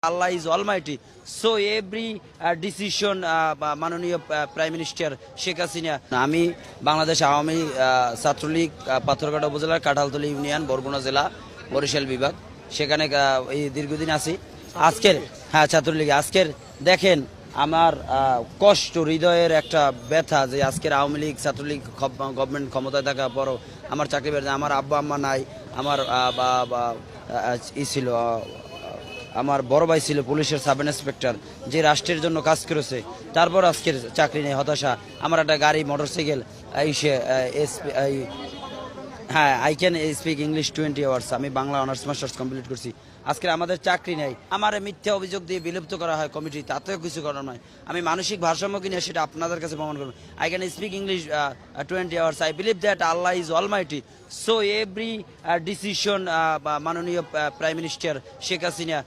Allah is almighty. So every decision মাননীয় prime minister Sheikh Hasina. আমি বাংলাদেশ আওয়ামী ছাত্রলীগ পাথরঘাটা উপজেলার কাঁঠালতলী ইউনিয়ন বরগুনা জেলা বরিশাল বিভাগ, সেখানে এই দীর্ঘদিন আছি। আজকের ছাত্রলীগ আজকের দেখেন আমার কষ্ট, হৃদয়ের একটা ব্যথা যে আজকের আওয়ামী লীগ ছাত্রলীগ গভর্নমেন্ট ক্ষমতায় থাকা পরও আমার চাকরি বেড়ে, আমার আব্বা আম্মা নাই, আমার ছিল আমার বড় ভাই ছিল পুলিশের সাব ইন্সপেক্টর, যে রাষ্ট্রের জন্য কাজ করেছে, তারপর আজকের চাকরি নেই, হতাশা। আমার একটা গাড়ি motorcycle I can speak English 20 hours. আমি বাংলা অনার্স মাস্টার্স কমপ্লিট করছি। আজকে আমাদের চাকরি নেই, আমার মিথ্যা অভিযোগ দিয়ে বিলুপ্ত করা হয় কমিটি, তাতেও কিছু করার নয়। আমি মানসিক ভারসাম্য কিনে সেটা আপনাদের কাছে প্রমাণ করব। I can speak English 20 hours. I believe that Allah is Almighty. So every decision মাননীয় প্রাইম মিনিস্টার শেখ হাসিনা